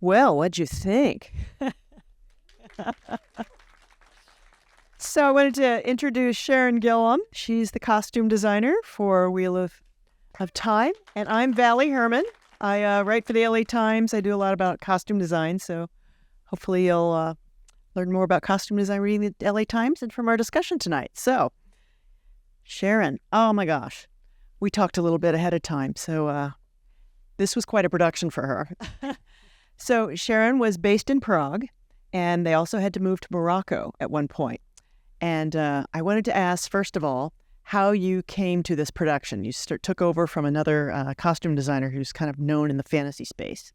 Well, what'd you think? So I wanted to introduce Sharon Gilham. She's the costume designer for Wheel of Time. And I'm Valli Herman. I write for the LA Times. I do a lot about costume design. So hopefully you'll learn more about costume design reading the LA Times and from our discussion tonight. So Sharon, oh my gosh. We talked a little bit ahead of time. So this was quite a production for her. So Sharon was based in Prague, and they also had to move to Morocco at one point. And I wanted to ask, first of all, how you came to this production. You took over from another costume designer who's kind of known in the fantasy space.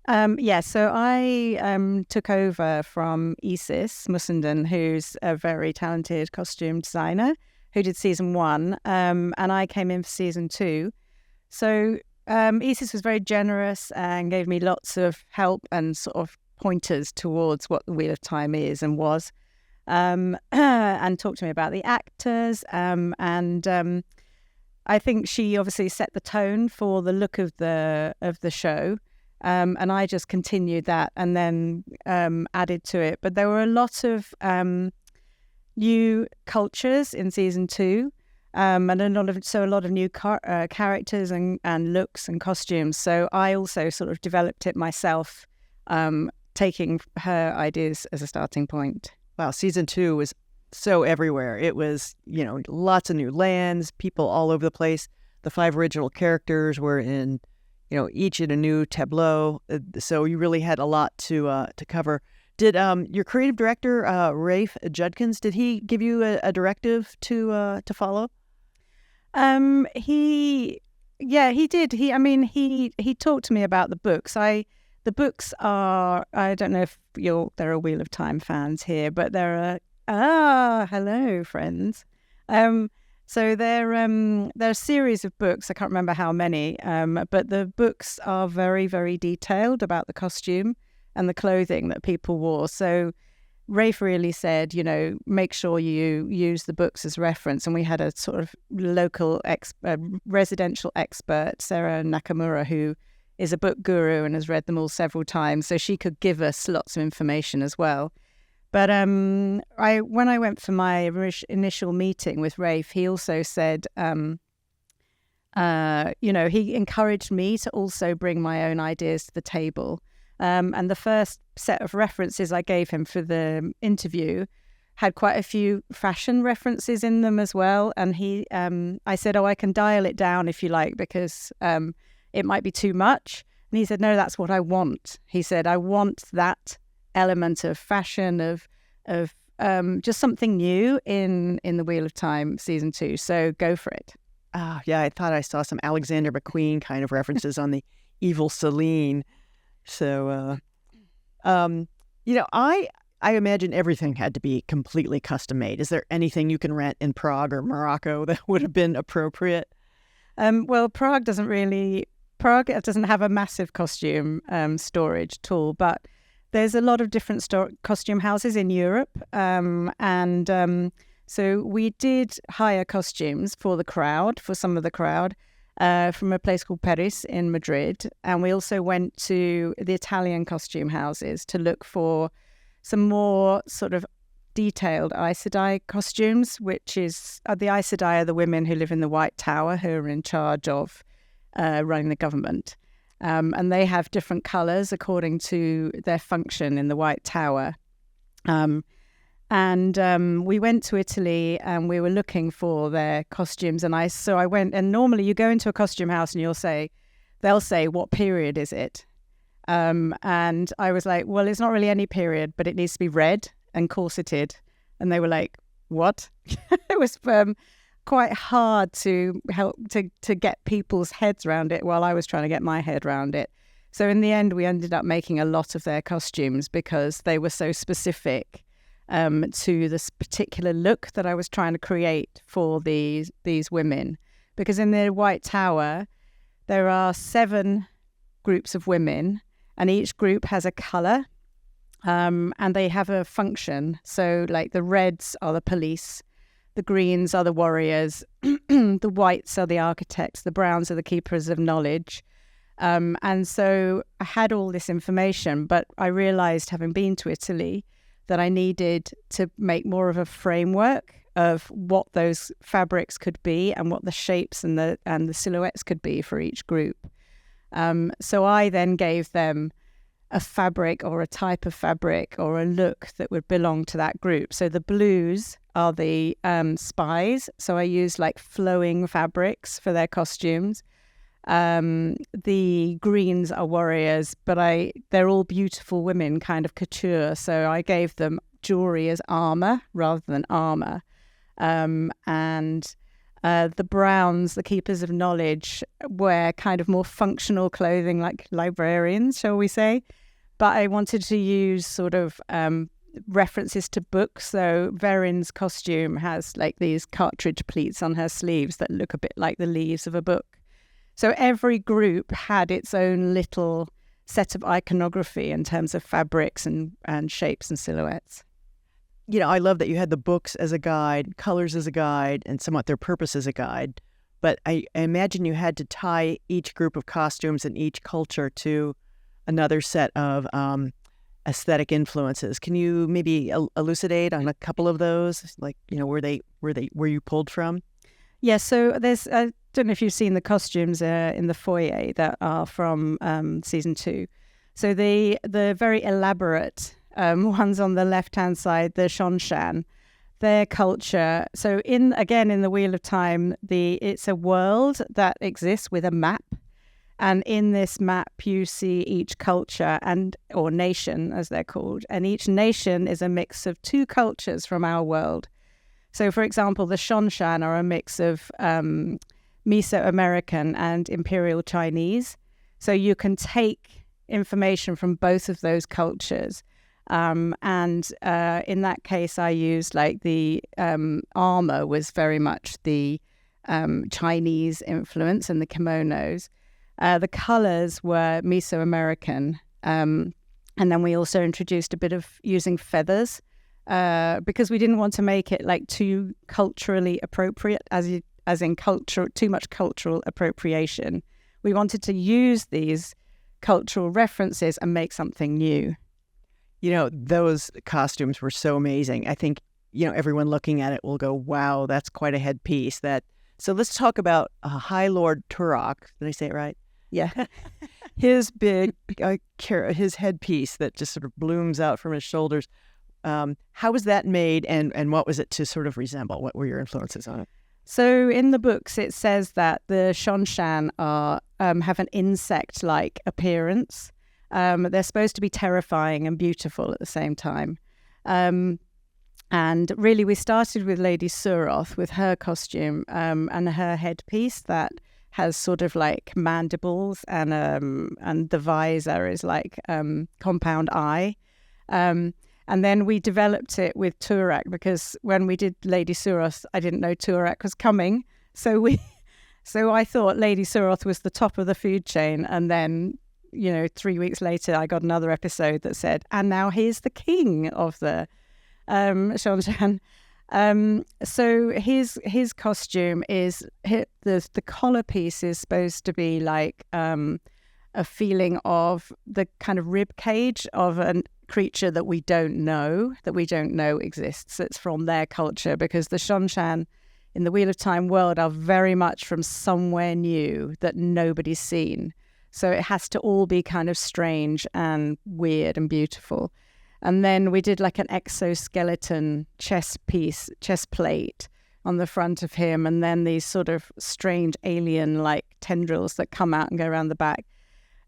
So I took over from Isis Mussenden, who's a very talented costume designer who did season 1, and I came in for season 2. So Isis was very generous and gave me lots of help and sort of pointers towards what the Wheel of Time is and was, and talked to me about the actors. I think she obviously set the tone for the look of the show, and I just continued that and then added to it. But there were a lot of new cultures in season 2. And a lot of new characters and looks and costumes. So I also sort of developed it myself, taking her ideas as a starting point. Wow, season 2 was so everywhere. It was, lots of new lands, people all over the place. The 5 original characters were in, each in a new tableau. So you really had a lot to cover. Did your creative director, Rafe Judkins, did he give you a directive to follow? He did. He talked to me about the books. The books are, I don't know if there are Wheel of Time fans here, but there are, hello friends. So they're a series of books. I can't remember how many, but the books are very, very detailed about the costume and the clothing that people wore. So Rafe really said, make sure you use the books as reference. And we had a sort of local residential expert, Sarah Nakamura, who is a book guru and has read them all several times. So she could give us lots of information as well. But when I went for my initial meeting with Rafe, he also said, he encouraged me to also bring my own ideas to the table. And the first set of references I gave him for the interview had quite a few fashion references in them as well. And I said, I can dial it down if you like, because it might be too much. And he said, no, that's what I want. He said, I want that element of fashion, of just something new in the Wheel of Time season 2. So go for it. Oh, yeah, I thought I saw some Alexander McQueen kind of references on the evil Celine. So, I imagine everything had to be completely custom made. Is there anything you can rent in Prague or Morocco that would have been appropriate? Well, Prague doesn't have a massive costume storage at all, but there's a lot of different costume houses in Europe. So we did hire costumes for some of the crowd. From a place called Paris in Madrid. And we also went to the Italian costume houses to look for some more sort of detailed Aes Sedai costumes, which is the Aes Sedai are the women who live in the White Tower, who are in charge of running the government. And they have different colours according to their function in the White Tower. We went to Italy and we were looking for their costumes. And I went, and normally you go into a costume house and they'll say, what period is it? And I was like, well, it's not really any period, but it needs to be red and corseted. And they were like, what? It was quite hard to help to get people's heads around it while I was trying to get my head around it. So in the end, we ended up making a lot of their costumes because they were so specific to this particular look that I was trying to create for these women. Because in the White Tower, there are 7 groups of women, and each group has a colour, and they have a function. So like the reds are the police, the greens are the warriors, the whites are the architects, the browns are the keepers of knowledge, And so I had all this information, but I realized, having been to Italy, that I needed to make more of a framework of what those fabrics could be and what the shapes and the silhouettes could be for each group. So I then gave them a fabric or a type of fabric or a look that would belong to that group. So the blues are the spies. So I used like flowing fabrics for their costumes. The greens are warriors, but they're all beautiful women, kind of couture. So I gave them jewelry as armor rather than armor. And the browns, the keepers of knowledge, wear kind of more functional clothing, like librarians, shall we say. But I wanted to use sort of references to books. So Verin's costume has like these cartridge pleats on her sleeves that look a bit like the leaves of a book. So every group had its own little set of iconography in terms of fabrics and shapes and silhouettes. You know, I love that you had the books as a guide, colors as a guide, and somewhat their purpose as a guide. But I imagine you had to tie each group of costumes and each culture to another set of aesthetic influences. Can you maybe elucidate on a couple of those? Like, you know, where you pulled from? Yeah, so there's, I don't know if you've seen the costumes in the foyer that are from season 2. So the very elaborate ones on the left-hand side, the Shongshan, their culture. So in the Wheel of Time, it's a world that exists with a map. And in this map, you see each culture or nation, as they're called. And each nation is a mix of 2 cultures from our world. So, for example, the Shongshan are a mix of Mesoamerican and Imperial Chinese. So you can take information from both of those cultures. And in that case, I used like the armor was very much the Chinese influence and the kimonos. The colors were Mesoamerican. And then we also introduced a bit of using feathers because we didn't want to make it like too culturally appropriate, as in too much cultural appropriation. We wanted to use these cultural references and make something new. You know, those costumes were so amazing. I think, you know, everyone looking at it will go, wow, that's quite a headpiece. So let's talk about High Lord Turok. Did I say it right? Yeah. His big, his headpiece that just sort of blooms out from his shoulders. How was that made and what was it to sort of resemble? What were your influences on it? So in the books, it says that the Shongshan have an insect-like appearance. They're supposed to be terrifying and beautiful at the same time. And really, we started with Lady Suroth with her costume and her headpiece that has sort of like mandibles and the visor is like compound eye. And then we developed it with Turak because when we did Lady Suroth, I didn't know Turak was coming. So I thought Lady Suroth was the top of the food chain. And then, 3 weeks later, I got another episode that said, and now he's the king of the Shongshan. So his costume is, the collar piece is supposed to be like a feeling of the kind of rib cage of a creature that we don't know exists. It's from their culture because the Shongshan in the Wheel of Time world are very much from somewhere new that nobody's seen. So it has to all be kind of strange and weird and beautiful. And then we did like an exoskeleton chest plate on the front of him, and then these sort of strange alien-like tendrils that come out and go around the back.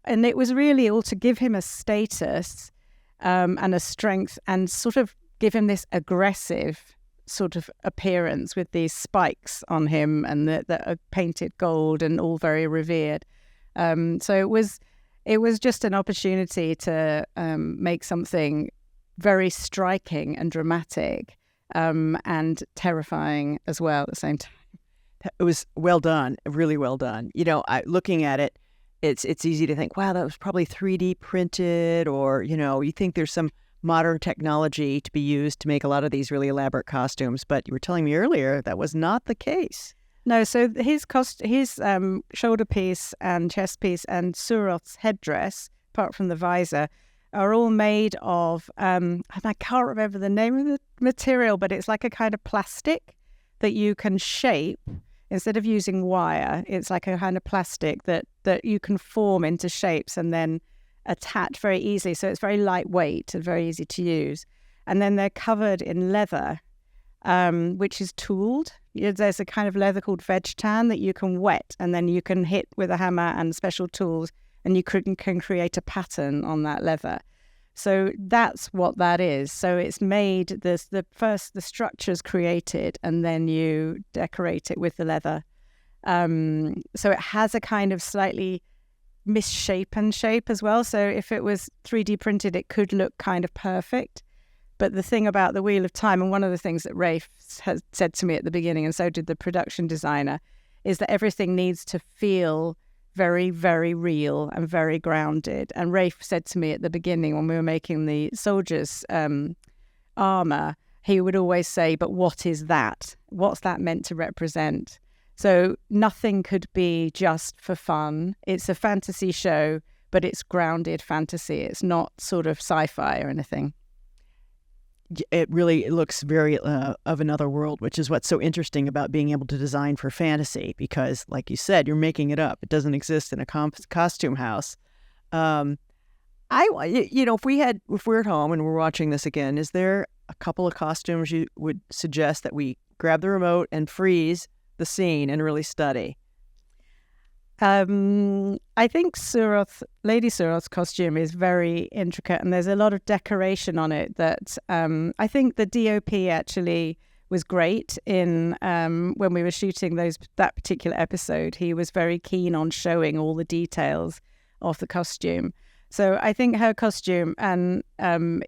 And it was really all to give him a status and a strength and sort of give him this aggressive sort of appearance with these spikes on him and that are painted gold and all very revered. So it was just an opportunity to make something very striking and dramatic and terrifying as well at the same time. It was well done, really well done. Looking at it, it's easy to think, wow, that was probably 3D printed, or, you think there's some modern technology to be used to make a lot of these really elaborate costumes. But you were telling me earlier that was not the case. No, so his shoulder piece and chest piece and Suroth's headdress, apart from the visor, are all made of, and I can't remember the name of the material, but it's like a kind of plastic that you can shape. Instead of using wire, it's like a kind of plastic that you can form into shapes and then attach very easily. So it's very lightweight and very easy to use. And then they're covered in leather, which is tooled. There's a kind of leather called veg tan that you can wet, and then you can hit with a hammer and special tools, and you can create a pattern on that leather. So that's what that is. So it's made, the structure's created, and then you decorate it with the leather. So it has a kind of slightly misshapen shape as well. So if it was 3D printed, it could look kind of perfect. But the thing about the Wheel of Time, and one of the things that Rafe has said to me at the beginning, and so did the production designer, is that everything needs to feel very, very real and very grounded. And Rafe said to me at the beginning when we were making the soldiers' armour, he would always say, but what is that? What's that meant to represent? So nothing could be just for fun. It's a fantasy show, but it's grounded fantasy. It's not sort of sci-fi or anything. It really looks very of another world, which is what's so interesting about being able to design for fantasy, because like you said, you're making it up. It doesn't exist in a costume house. If we're at home and we're watching this again, is there a couple of costumes you would suggest that we grab the remote and freeze the scene and really study? I think Lady Suroth's costume is very intricate, and there's a lot of decoration on it that I think the DOP actually was great in when we were shooting that particular episode. He was very keen on showing all the details of the costume. So I think her costume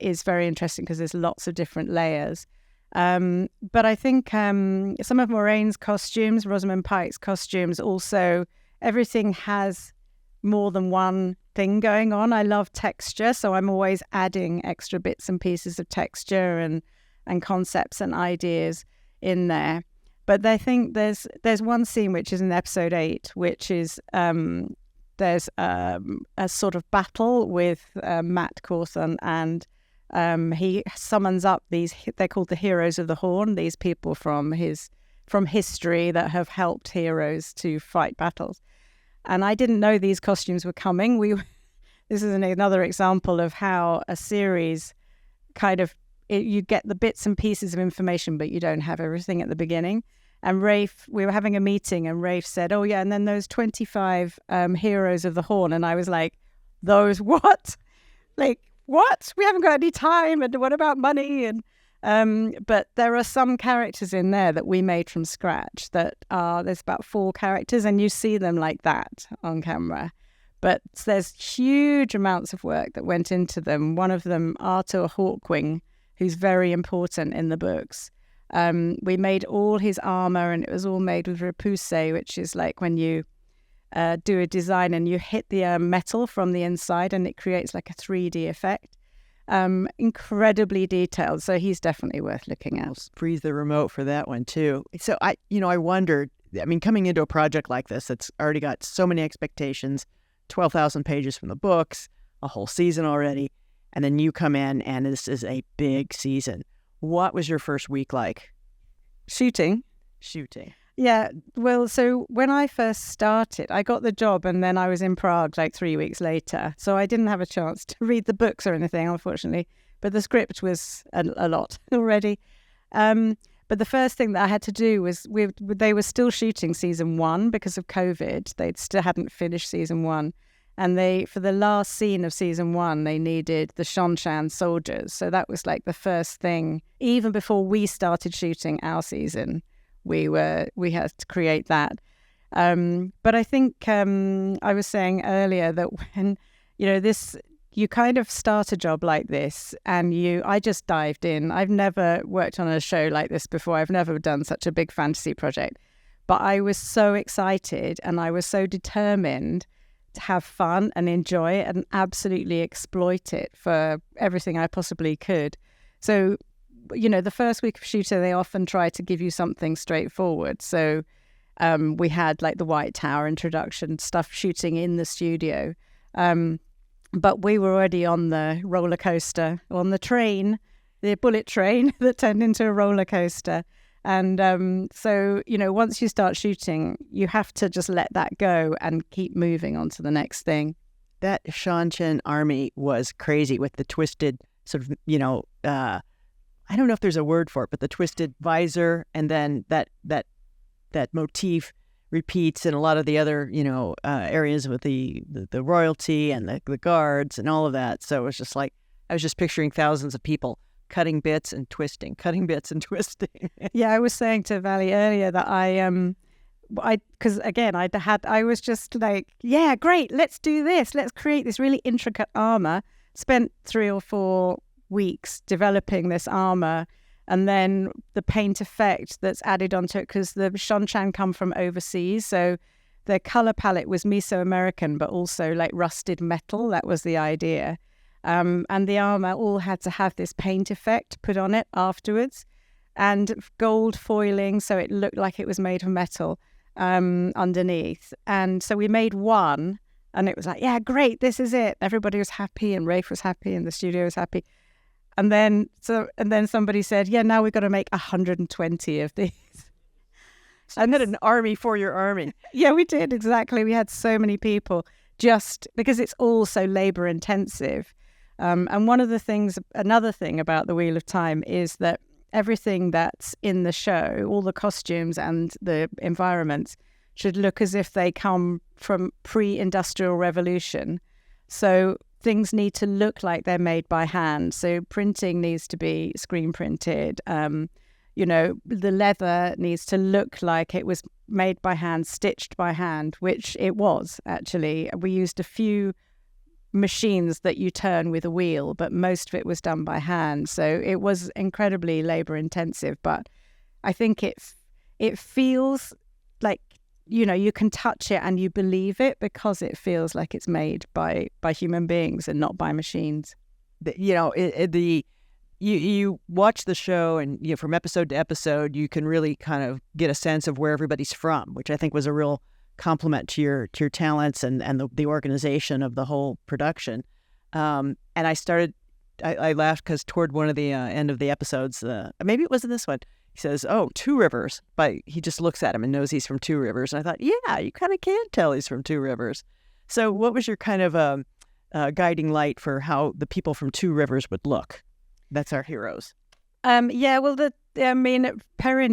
is very interesting because there's lots of different layers. But I think some of Moraine's costumes, Rosamund Pike's costumes also, everything has more than one thing going on. I love texture, so I'm always adding extra bits and pieces of texture and concepts and ideas in there. But I think there's one scene which is in episode 8, which is there's a sort of battle with Matt Cawthon, and he summons up these, they're called the Heroes of the Horn, these people from history that have helped heroes to fight battles. And I didn't know these costumes were coming. This is another example of how a series you get the bits and pieces of information, but you don't have everything at the beginning. And Rafe, we were having a meeting, and Rafe said, "Oh yeah, and then those 25 Heroes of the Horn." And I was like, "Those what? Like what? We haven't got any time. And what about money?" And but there are some characters in there that we made from scratch there's about 4 characters, and you see them like that on camera. But there's huge amounts of work that went into them. One of them, Arthur Hawkwing, who's very important in the books. We made all his armor, and it was all made with repoussé, which is like when you do a design and you hit the metal from the inside and it creates like a 3D effect. Incredibly detailed, so he's definitely worth looking at. I'll freeze the remote for that one too. So I wondered, coming into a project like this that's already got so many expectations, 12,000 pages from the books, a whole season already, and then you come in and this is a big season. What was your first week like? Shooting. Yeah, well, so when I first started, I got the job and then I was in Prague like 3 weeks later. So I didn't have a chance to read the books or anything, unfortunately. But the script was a lot already. But the first thing that I had to do was, they were still shooting season 1 because of COVID. They still hadn't finished season 1. And for the last scene of season 1, they needed the Shanshan soldiers. So that was like the first thing, even before we started shooting our season. We had to create that. But I think I was saying earlier that when, you kind of start a job like this and I just dived in. I've never worked on a show like this before. I've never done such a big fantasy project. But I was so excited and I was so determined to have fun and enjoy it and absolutely exploit it for everything I possibly could. So the first week of shooting, they often try to give you something straightforward. So We had like the White Tower introduction stuff shooting in the studio. But we were already on the roller coaster, on the train, the bullet train that turned into a roller coaster. And so, once you start shooting, you have to just let that go and keep moving on to the next thing. That Shan army was crazy with the twisted sort of, I don't know if there's a word for it, but the twisted visor, and then that motif repeats in a lot of the other, areas with the royalty and the guards and all of that. So it was just like, I was just picturing thousands of people cutting bits and twisting. Yeah, I was saying to Valli earlier that because again, I was just like, yeah, great, let's do this. Let's create this really intricate armor. Spent 3 or 4 weeks developing this armor, and then the paint effect that's added onto it, because the Shanchan come from overseas, so their color palette was Mesoamerican, but also like rusted metal. That was the idea. And the armor all had to have this paint effect put on it afterwards, and gold foiling, so it looked like it was made of metal underneath. And so we made one, and it was like, yeah, great, this is it. Everybody was happy, and Rafe was happy, and the studio was happy. And then somebody said, yeah, now we've got to make 120 of these. I had an army for your army. Yeah, we did, exactly. We had so many people, just because it's all so labor intensive. And another thing about the Wheel of Time is that everything that's in the show, all the costumes and the environments, should look as if they come from pre-industrial revolution. So things need to look like they're made by hand. So printing needs to be screen printed. The leather needs to look like it was made by hand, stitched by hand, which it was, actually. We used a few machines that you turn with a wheel, but most of it was done by hand. So it was incredibly labor intensive, but I think it feels like, you can touch it and you believe it, because it feels like it's made by human beings and not by machines. You watch the show, and from episode to episode, you can really kind of get a sense of where everybody's from, which I think was a real compliment to your talents and the organization of the whole production. And I laughed because toward one of the end of the episodes, maybe it wasn't this one, he says, "Oh, Two Rivers." But he just looks at him and knows he's from Two Rivers. And I thought, yeah, you kind of can tell he's from Two Rivers. So what was your kind of guiding light for how the people from Two Rivers would look? That's our heroes. Perrin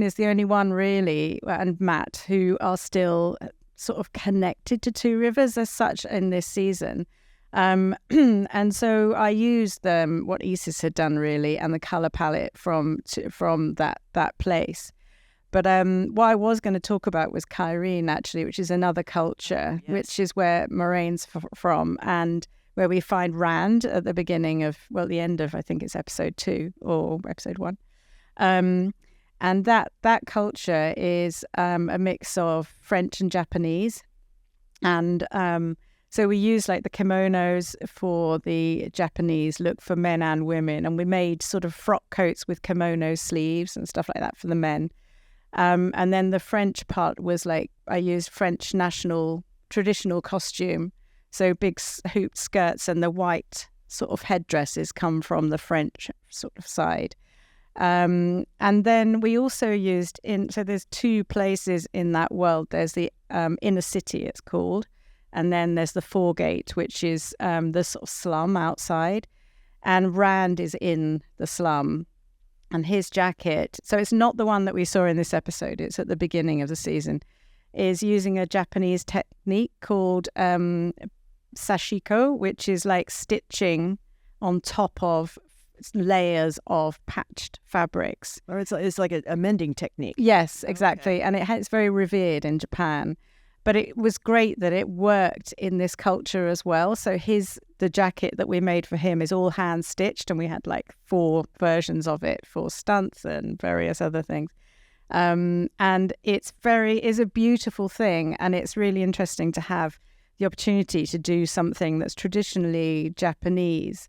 is the only one really, and Matt, who are still sort of connected to Two Rivers as such in this season. And so I used what Isis had done really, and the color palette from that place. But what I was going to talk about was Cairene, actually, which is another culture, yes, which is where Moraine's from, and where we find Rand at the beginning of, the end of, I think it's episode 2 or episode 1. And that culture is a mix of French and Japanese. And so we use like the kimonos for the Japanese look for men and women. And we made sort of frock coats with kimono sleeves and stuff like that for the men. And then the French part was like, I used French national traditional costume. So big hooped skirts, and the white sort of headdresses come from the French sort of side. And then we also used so there's 2 places in that world. There's the inner city, it's called. And then there's the foregate, which is the sort of slum outside. And Rand is in the slum. And his jacket, so it's not the one that we saw in this episode, it's at the beginning of the season, is using a Japanese technique called sashiko, which is like stitching on top of layers of patched fabrics. Or it's like a mending technique. Yes, exactly. Okay. And it's very revered in Japan. But it was great that it worked in this culture as well. So the jacket that we made for him is all hand stitched, and we had like 4 versions of it for stunts and various other things. And is a beautiful thing, and it's really interesting to have the opportunity to do something that's traditionally Japanese,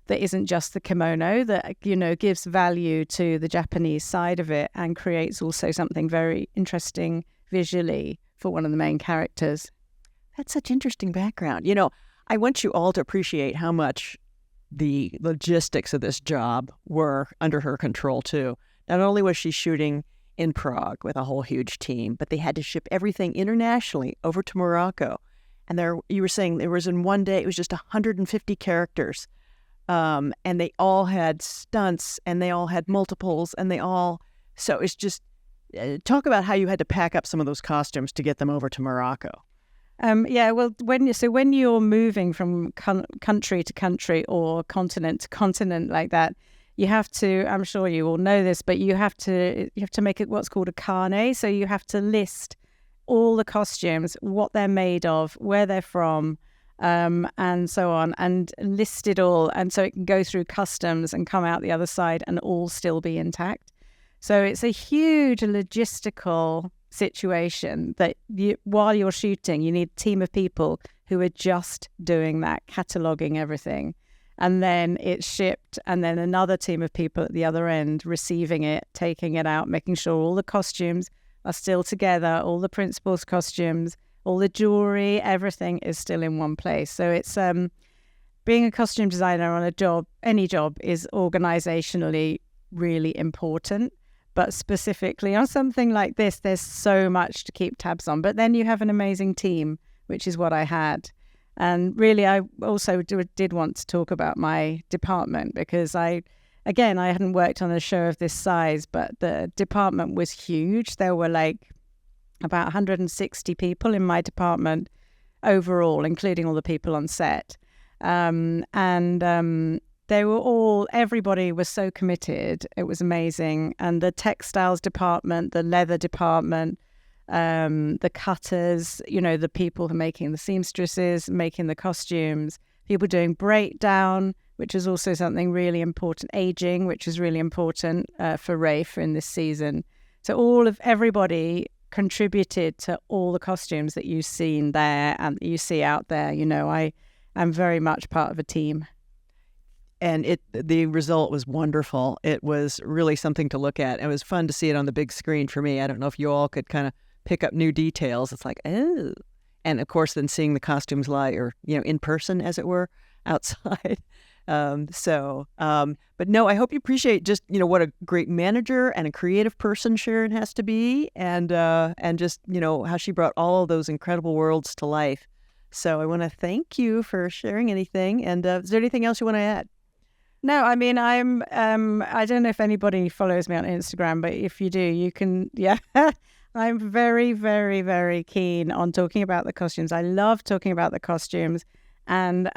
that isn't just the kimono, that gives value to the Japanese side of it and creates also something very interesting visually for one of the main characters. That's such interesting background. I want you all to appreciate how much the logistics of this job were under her control, too. Not only was she shooting in Prague with a whole huge team, but they had to ship everything internationally over to Morocco. And you were saying there was in one day, it was just 150 characters. And they all had stunts and they all had multiples so it's just, talk about how you had to pack up some of those costumes to get them over to Morocco. Well, when you're moving from country to country or continent to continent like that, you have to, I'm sure you all know this, but you have to make it what's called a carnet. So you have to list all the costumes, what they're made of, where they're from, and so on, and list it all. And so it can go through customs and come out the other side and all still be intact. So it's a huge logistical situation that while you're shooting, you need a team of people who are just doing that, cataloging everything. And then it's shipped, and then another team of people at the other end receiving it, taking it out, making sure all the costumes are still together, all the principals' costumes, all the jewelry, everything is still in one place. So it's being a costume designer on a job, any job, is organizationally really important. But specifically on something like this, there's so much to keep tabs on. But then you have an amazing team, which is what I had. And really, I also did want to talk about my department because I hadn't worked on a show of this size, but the department was huge. There were like about 160 people in my department overall, including all the people on set. Everybody was so committed. It was amazing. And the textiles department, the leather department, the cutters, the people who are making the seamstresses, making the costumes, people doing breakdown, which is also something really important, aging, which is really important for Rafe in this season. So everybody contributed to all the costumes that you've seen there and that you see out there. I'm very much part of a team. And the result was wonderful. It was really something to look at. It was fun to see it on the big screen for me. I don't know if you all could kind of pick up new details. It's like, oh. And of course, then seeing the costumes live or, in person, as it were, outside. But no, I hope you appreciate just, what a great manager and a creative person Sharon has to be and just, how she brought all of those incredible worlds to life. So I want to thank you for sharing anything. And is there anything else you want to add? No, I mean, I don't know if anybody follows me on Instagram, but if you do, you can, I'm very, very, very keen on talking about the costumes. I love talking about the costumes. And,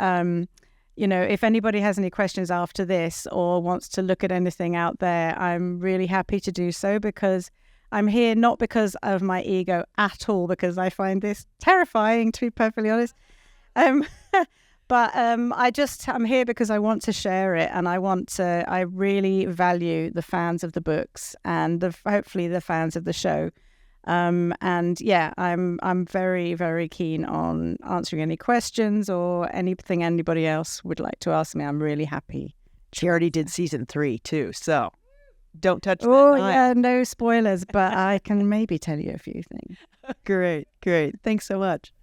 if anybody has any questions after this or wants to look at anything out there, I'm really happy to do so because I'm here not because of my ego at all, because I find this terrifying, to be perfectly honest. But I'm here because I want to share it, and I really value the fans of the books and hopefully the fans of the show. I'm very, very keen on answering any questions or anything anybody else would like to ask me. I'm really happy. She already did season 3 too, so don't touch that. Oh yeah, no spoilers, but I can maybe tell you a few things. Great. Thanks so much.